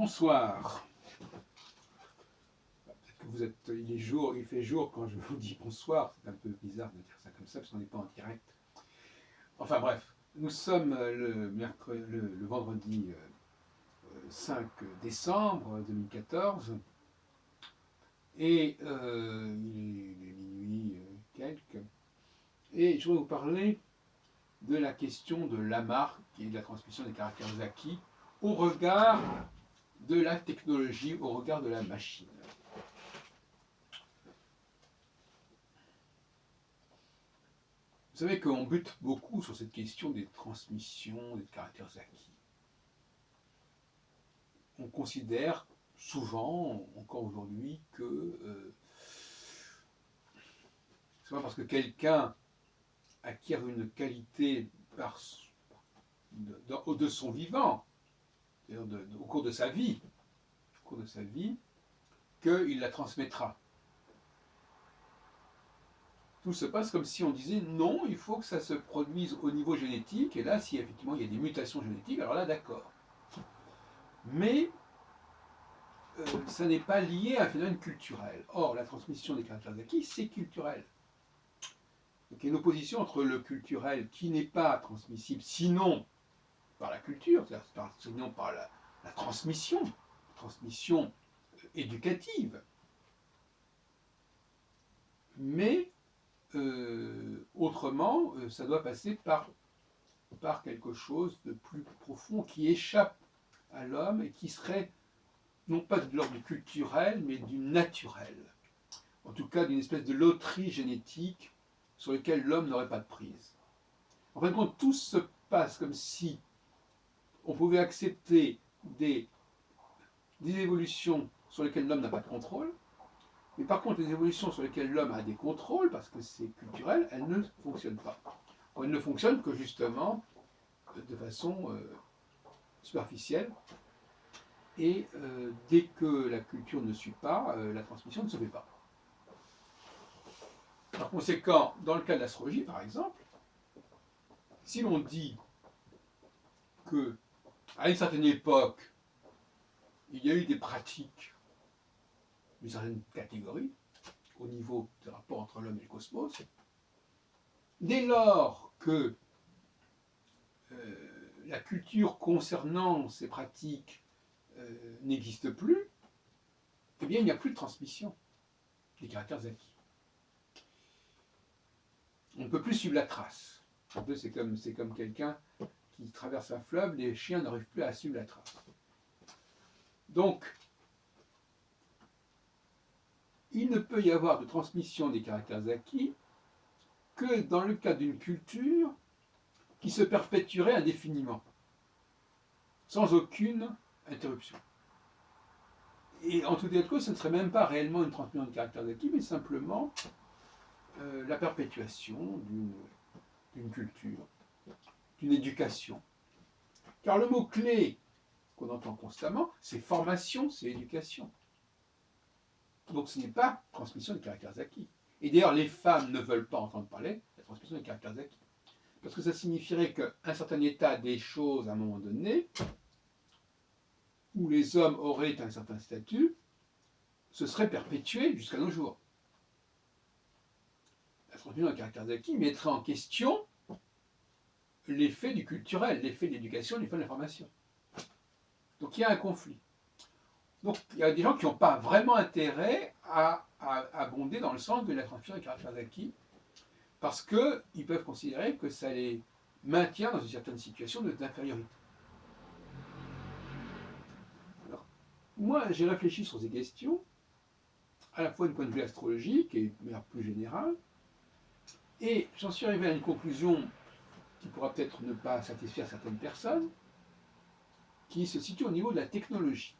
Bonsoir. Peut-être que vous êtes, il fait jour quand je vous dis bonsoir. C'est un peu bizarre de dire ça comme ça parce qu'on n'est pas en direct. Enfin bref, nous sommes le vendredi 5 décembre 2014 et il est minuit quelques. Et je voudrais vous parler de la question de Lamarck et de la transmission des caractères acquis au regard de la technologie, au regard de la machine. Vous savez qu'on bute beaucoup sur cette question des transmissions, des caractères acquis. On considère souvent, encore aujourd'hui, que c'est pas parce que quelqu'un acquiert une qualité de son vivant, c'est-à-dire au cours de sa vie, qu'il la transmettra. Tout se passe comme si on disait non, il faut que ça se produise au niveau génétique, et là, si effectivement il y a des mutations génétiques, alors là, d'accord. Mais ça n'est pas lié à un phénomène culturel. Or, la transmission des caractères acquis, c'est culturel. Donc il y a une opposition entre le culturel qui n'est pas transmissible, sinon par la culture, sinon par la transmission éducative, mais autrement, ça doit passer par quelque chose de plus profond qui échappe à l'homme et qui serait non pas de l'ordre du culturel, mais du naturel. En tout cas, d'une espèce de loterie génétique sur laquelle l'homme n'aurait pas de prise. En fin de compte, tout se passe comme si on pouvait accepter des évolutions sur lesquelles l'homme n'a pas de contrôle, mais par contre, les évolutions sur lesquelles l'homme a des contrôles, parce que c'est culturel, elles ne fonctionnent pas. Elles ne fonctionnent que justement de façon superficielle, et dès que la culture ne suit pas, la transmission ne se fait pas. Par conséquent, dans le cas de l'astrologie, par exemple, si l'on dit que à une certaine époque, il y a eu des pratiques d'une certaine catégorie au niveau des rapports entre l'homme et le cosmos, dès lors que la culture concernant ces pratiques n'existe plus, eh bien il n'y a plus de transmission des caractères acquis. On ne peut plus suivre la trace. C'est comme quelqu'un qui traverse un fleuve, les chiens n'arrivent plus à suivre la trace. Donc, il ne peut y avoir de transmission des caractères acquis que dans le cas d'une culture qui se perpétuerait indéfiniment, sans aucune interruption. Et en tout état de cause, ce ne serait même pas réellement une transmission de caractères acquis, mais simplement la perpétuation d'une culture, d'une éducation. Car le mot-clé qu'on entend constamment, c'est formation, c'est éducation. Donc ce n'est pas transmission de caractères acquis. Et d'ailleurs, les femmes ne veulent pas entendre parler de la transmission des caractères acquis. Parce que ça signifierait qu'un certain état des choses, à un moment donné, où les hommes auraient un certain statut, se serait perpétué jusqu'à nos jours. La transmission des caractères acquis mettrait en question l'effet du culturel, l'effet de l'éducation, l'effet de l'information. Donc il y a un conflit. Donc il y a des gens qui n'ont pas vraiment intérêt à abonder dans le sens de la transmission des caractères acquis, parce qu'ils peuvent considérer que ça les maintient dans une certaine situation d'infériorité. Alors, moi, j'ai réfléchi sur ces questions, à la fois d'un point de vue astrologique et de manière plus générale, et j'en suis arrivé à une conclusion qui pourra peut-être ne pas satisfaire certaines personnes, qui se situe au niveau de la technologie.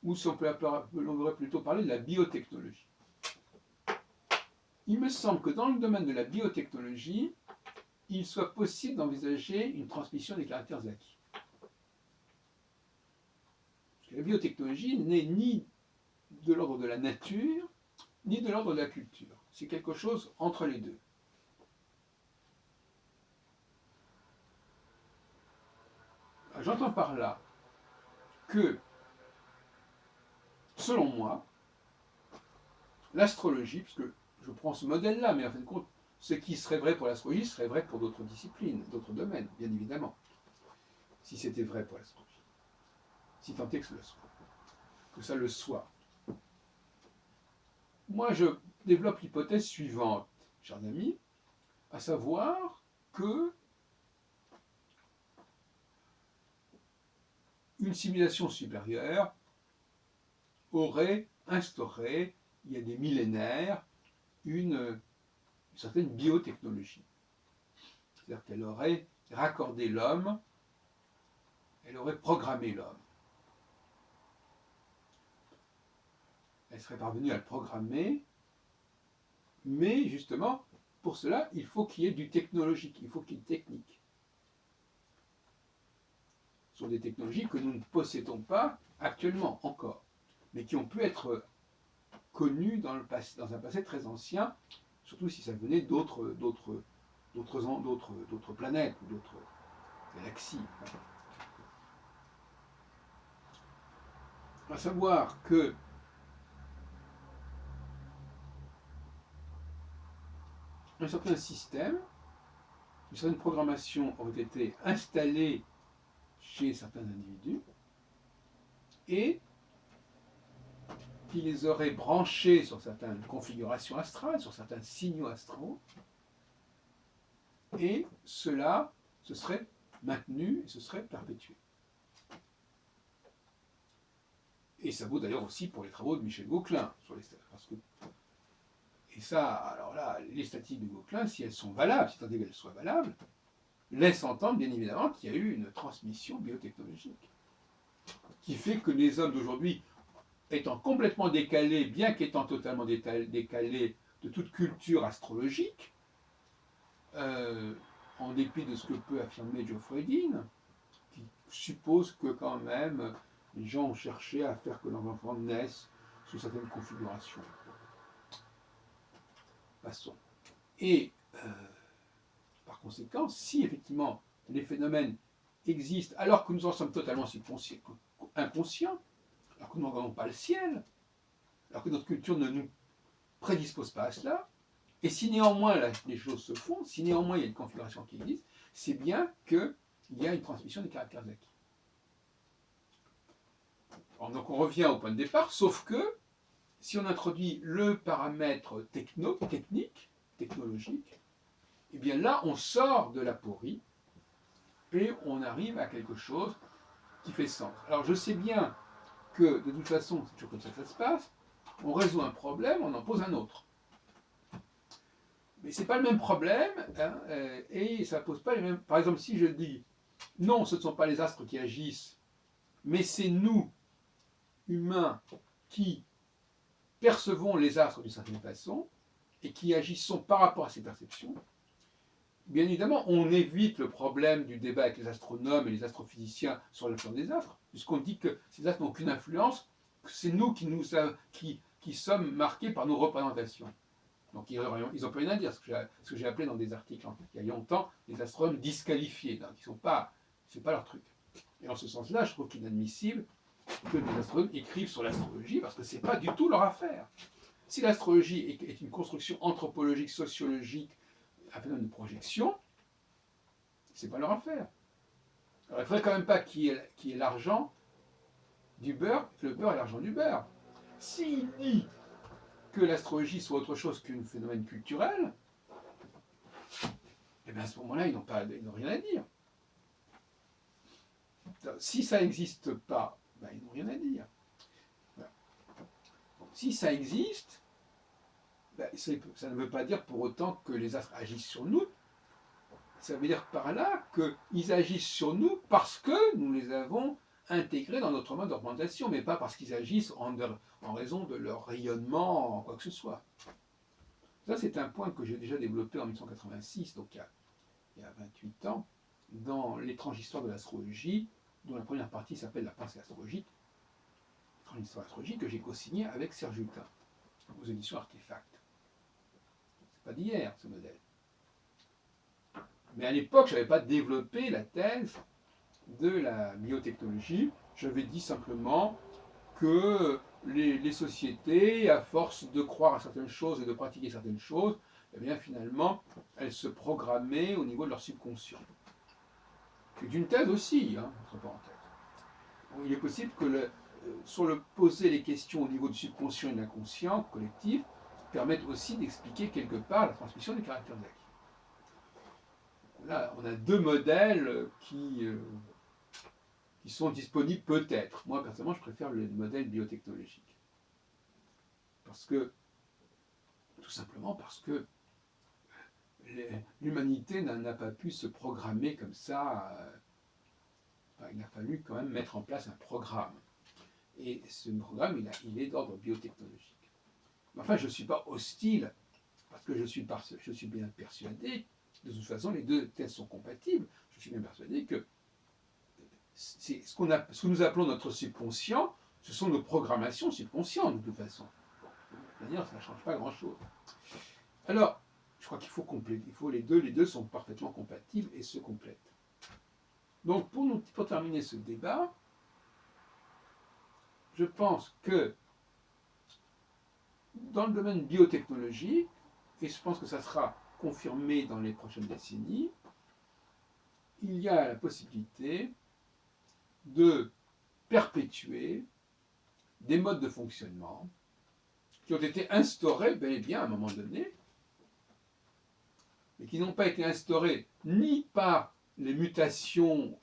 Ou si on devrait plutôt parler de la biotechnologie. Il me semble que dans le domaine de la biotechnologie, il soit possible d'envisager une transmission des caractères acquis. Parce que la biotechnologie n'est ni de l'ordre de la nature, ni de l'ordre de la culture. C'est quelque chose entre les deux. J'entends par là que, selon moi, l'astrologie, parce que je prends ce modèle-là, mais en fin de compte, ce qui serait vrai pour l'astrologie serait vrai pour d'autres disciplines, d'autres domaines, bien évidemment, si c'était vrai pour l'astrologie, si tant est que ce le soit, que ça le soit. Moi, je développe l'hypothèse suivante, chers amis, à savoir que une civilisation supérieure aurait instauré, il y a des millénaires, une certaine biotechnologie. C'est-à-dire qu'elle aurait raccordé l'homme, elle aurait programmé l'homme. Elle serait parvenue à le programmer, mais justement, pour cela, il faut qu'il y ait du technologique, il faut qu'il y ait une technique. Ce sont des technologies que nous ne possédons pas actuellement encore, mais qui ont pu être connues dans un passé très ancien, surtout si ça venait d'autres planètes ou d'autres galaxies. À savoir que un certain système, une certaine programmation aurait été installée chez certains individus et qui les aurait branchés sur certaines configurations astrales, sur certains signaux astraux, et cela se serait maintenu et se serait perpétué. Et ça vaut d'ailleurs aussi pour les travaux de Michel Gauquelin sur les parce que et ça, alors là, les statistiques de Gauquelin, si elles sont valables, si tant est qu'elles soient valables, laissent entendre bien évidemment qu'il y a eu une transmission biotechnologique qui fait que les hommes d'aujourd'hui, étant complètement décalés, bien qu'étant totalement décalés de toute culture astrologique, en dépit de ce que peut affirmer Geoffrey Dean, qui suppose que quand même les gens ont cherché à faire que leurs enfants naissent sous certaines configurations. Passons. Et par conséquent, si effectivement les phénomènes existent alors que nous en sommes totalement inconscients, alors que nous ne regardons pas le ciel, alors que notre culture ne nous prédispose pas à cela, et si néanmoins les choses se font, si néanmoins il y a une configuration qui existe, c'est bien qu'il y a une transmission des caractères acquis. Alors, donc on revient au point de départ, sauf que si on introduit le paramètre technologique, et bien là on sort de l'aporie et on arrive à quelque chose qui fait sens. Alors je sais bien que de toute façon, c'est toujours comme ça que ça se passe, on résout un problème, on en pose un autre. Mais ce n'est pas le même problème, hein, et ça ne pose pas les mêmes... Par exemple, si je dis, non, ce ne sont pas les astres qui agissent, mais c'est nous, humains, qui percevons les astres d'une certaine façon, et qui agissons par rapport à ces perceptions, bien évidemment, on évite le problème du débat avec les astronomes et les astrophysiciens sur l'influence des astres, puisqu'on dit que ces astres n'ont aucune influence, que c'est nous qui sommes marqués par nos représentations. Donc ils n'ont pas rien à dire, ce que j'ai appelé dans des articles il y a longtemps, les astronomes disqualifiés, donc c'est pas leur truc. Et en ce sens-là, je trouve qu'il est inadmissible que des astronomes écrivent sur l'astrologie, parce que ce n'est pas du tout leur affaire. Si l'astrologie est une construction anthropologique, sociologique, un phénomène de projection, c'est pas leur affaire. Alors il ne faudrait quand même pas qu'il y ait l'argent du beurre, le beurre et l'argent du beurre. S'il dit que l'astrologie soit autre chose qu'un phénomène culturel, et bien à ce moment-là, ils n'ont rien à dire. Si ça n'existe pas, ben, ils n'ont rien à dire. Voilà. Si ça existe, ben, ça ne veut pas dire pour autant que les astres agissent sur nous. Ça veut dire par là qu'ils agissent sur nous parce que nous les avons intégrés dans notre mode d'augmentation, mais pas parce qu'ils agissent en raison de leur rayonnement, quoi que ce soit. Ça, c'est un point que j'ai déjà développé en 1986, donc il y a 28 ans, dans l'étrange histoire de l'astrologie, dont la première partie s'appelle la pensée astrologique, l'étrange histoire astrologique que j'ai co-signé avec Serge Hutin, aux éditions Artefact. C'est pas d'hier, ce modèle. Mais à l'époque, je n'avais pas développé la thèse de la biotechnologie. J'avais dit simplement que les sociétés, à force de croire à certaines choses et de pratiquer certaines choses, eh bien finalement, elles se programmaient au niveau de leur subconscient. C'est une thèse aussi, hein, entre parenthèses. Il est possible que sur le poser les questions au niveau du subconscient et de l'inconscient collectif permettent aussi d'expliquer quelque part la transmission des caractères acquis. Là, on a deux modèles qui sont disponibles peut-être. Moi, personnellement, je préfère le modèle biotechnologique. Parce que, tout simplement parce que l'humanité n'a pas pu se programmer comme ça. Enfin, il a fallu quand même mettre en place un programme. Et ce programme, il est d'ordre biotechnologique. Mais enfin, je ne suis pas hostile, parce que je suis bien persuadé, de toute façon, les deux thèses sont compatibles. Je suis bien persuadé que ce que nous appelons notre subconscient, ce sont nos programmations subconscientes, de toute façon. D'ailleurs, ça ne change pas grand-chose. Alors, je crois qu'il faut compléter. Les deux sont parfaitement compatibles et se complètent. Donc, pour terminer ce débat, je pense que dans le domaine biotechnologique, et je pense que ça sera confirmé dans les prochaines décennies, il y a la possibilité de perpétuer des modes de fonctionnement qui ont été instaurés bel et bien à un moment donné, mais qui n'ont pas été instaurés ni par les mutations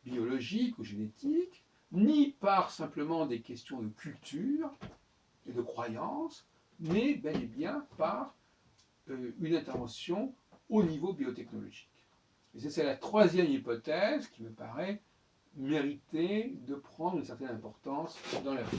biologiques ou génétiques, ni par simplement des questions de culture et de croyance, mais bel et bien par une intervention au niveau biotechnologique. Et c'est la troisième hypothèse qui me paraît mériter de prendre une certaine importance dans la vie.